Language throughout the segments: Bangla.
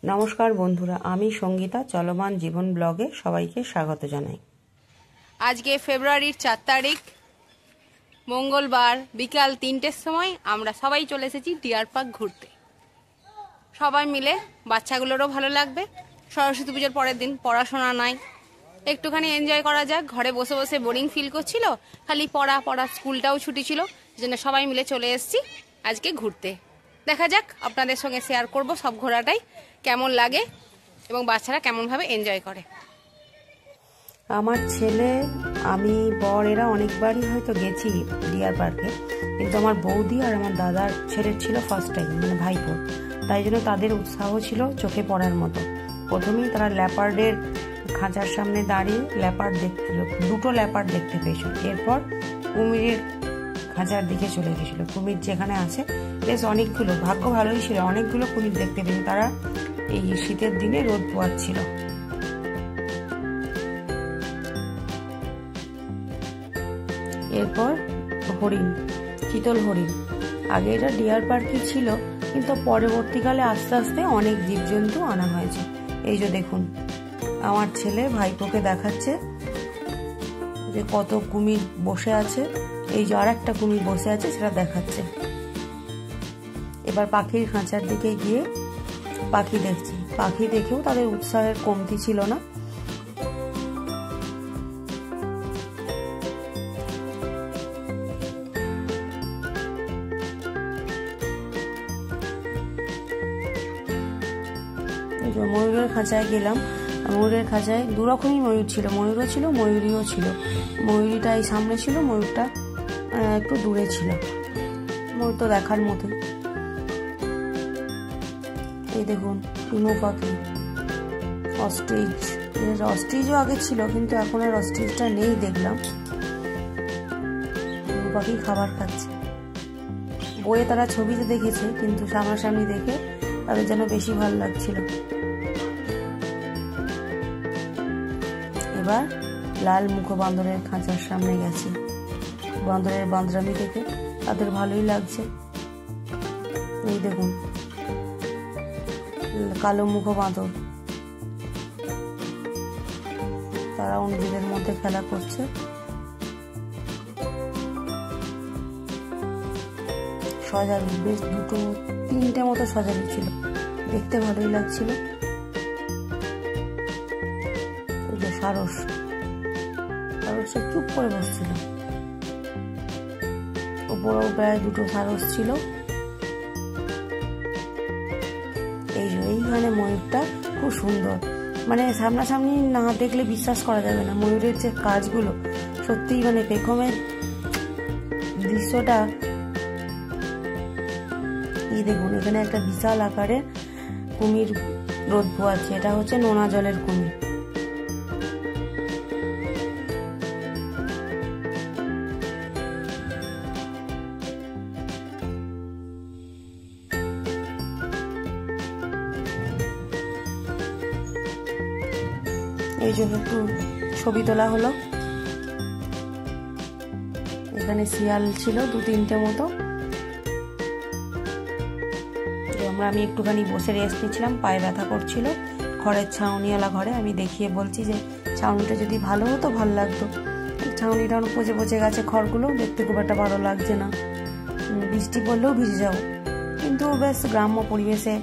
নমস্কার বন্ধুরা, আমি সঙ্গীতা চলমান জীবন ব্লগে সবাইকে স্বাগত জানাই। আজকে ফেব্রুয়ারির 4 তারিখ মঙ্গলবার বিকাল 3টের সময় আমরা সবাই চলে এসেছি ডিয়ার পার্ক ঘুরতে। সবাই মিলে, বাচ্চাগুলোরও ভালো লাগবে। সরস্বতী পুজোর পরের দিন, পড়াশোনা নাই, একটুখানি এনজয় করা যাক। ঘরে বসে বসে বোরিং ফিল করছিল, খালি পড়া, স্কুলটাও ছুটি ছিল, সেজন্য সবাই মিলে চলে এসেছি আজকে ঘুরতে। দেখা যাক, আপনাদের সঙ্গে শেয়ার করব সব ঘোরাটাই কেমন লাগে এবং বাচ্চারা কেমনভাবে এনজয় করে। আমার ছেলে, আমি, বর এরা অনেকবারই হয়তো গেছি ডিয়ার পার্কে, কিন্তু আমার বৌদি আর আমার দাদার ছেলের ছিল ফার্স্ট টাইম, মানে ভাইপো। তাই জন্য তাদের উৎসাহ ছিল চোখে পড়ার মতো। প্রথমেই তারা ল্যাপার্ডের খাঁচার সামনে দাঁড়িয়ে ল্যাপার্ড দেখছিল, দুটো ল্যাপার্ড দেখতে পেয়েছিল। এরপর কুমিরের খাঁচার দিকে চলে গেছিল। কুমির যেখানে আছে বেশ অনেকগুলো, ভাগ্য ভালোই ছিল, অনেকগুলো কুমির দেখতে পেয়েছে। তারা এই শীতের দিনে রোদ পোয়াচ্ছিল। এরপর হরিণ, চিতল হরিণ। আগে এটা ডিয়ার পার্কই ছিল, কিন্তু পরবর্তীকালে আস্তে আস্তে অনেক জীবজন্তু আনা হয়েছে। এই যে দেখুন, আমার ছেলে ভাইপোকে দেখাচ্ছে যে কত কুমির বসে আছে। এই যে আর একটা কুমির বসে আছে, সেটা দেখাচ্ছে। এবার পাখির খাঁচার দিকে গিয়ে পাখি দেখছি। পাখি দেখেও তাদের উৎসাহের কমতি ছিল না। ময়ূরের খাঁচায় গেলাম। ময়ূরের খাঁচায় দু রকমই ময়ূর ছিল, ময়ূরও ছিল, ময়ূরীও ছিল। ময়ূরীটা এই সামনে ছিল, ময়ূরটা একটু দূরে ছিল। ময়ূর তো দেখার মতোই। এই দেখুন পিনু পাখি, অস্ট্রিচ। অস্ট্রিচও আগে ছিল, কিন্তু এখন আর অস্ট্রিচটা নেই দেখলাম। পিনু পাখি খাবার খাচ্ছে। বইয়ে তারা ছবিতে দেখেছে, কিন্তু সামনাসামনি দেখে তাদের যেন বেশি ভালো লাগছিল। এবার লাল মুখ বান্দরের খাঁচার সামনে গেছি। বান্দরের বান্দরামি দেখে তাদের ভালোই লাগছে। এই দেখুন কালো মুখ বাঁদর, তারা নিজেদের মধ্যে খেলা করছে। সজারু, বেশ দুটো তিনটে মতো সজারু ছিল, দেখতে ভালোই লাগছিল। সারসটা চুপ করে বসছিল। ওপরেও প্রায় দুটো সারস ছিল। এইখানে ময়ূরটা খুব সুন্দর, মানে সামনাসামনি না দেখলে বিশ্বাস করা যাবে না। ময়ূরের যে কাজগুলো সত্যিই, মানে পেখমের দৃশ্যটা। এই দেখুন, এখানে একটা বিশাল আকারের কুমির রোদ পোয়াচ্ছে। এটা হচ্ছে নোনা জলের কুমির। এই জন্য একটু ছবি তোলা হলো। এখানে শিয়াল ছিল দু তিনটে মতো। আমি একটুখানি বসে রেস্ট নিচ্ছিলাম, পায়ে ব্যথা করছিল। খড়ের ছাউনিওয়ালা ঘরে আমি দেখিয়ে বলছি যে ছাউনিটা যদি ভালো হতো ভালো লাগতো। ছাউনিটা অনেক পচে পচে গেছে, খড়গুলো দেখতে খুব একটা ভালো লাগছে না। বৃষ্টি পড়লেও ভিজে যাবো, কিন্তু বেশ গ্রাম্য পরিবেশে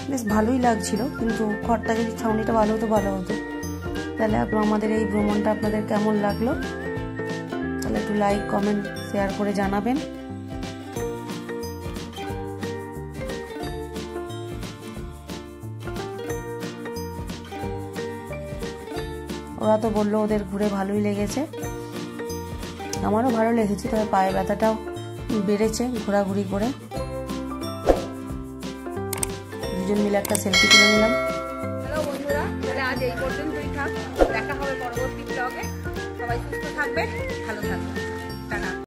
বেশ ভালোই লাগছিল। কিন্তু খড়টা যদি, ছাউনিটা ভালো হতো ভালো হতো। তাহলে আমাদের এই ভ্রমণটা আপনাদের কেমন লাগলো, তাহলে একটু লাইক, কমেন্ট, শেয়ার করে জানাবেন। ওরা তো বললো ওদের ঘুরে ভালোই লেগেছে, আমারও ভালো লেগেছে। তবে পায়ে ব্যথাটাও বেড়েছে ঘোরাঘুরি করে। দুজন মিলে একটা সেলফি তুলে নিলাম। হ্যালো বন্ধুরা, তাহলে আজ এই পর্যন্তই থাক। দেখা হবে পরবর্তী ব্লগে। সবাই সুস্থ থাকবে, ভালো থাকবে। টাটা।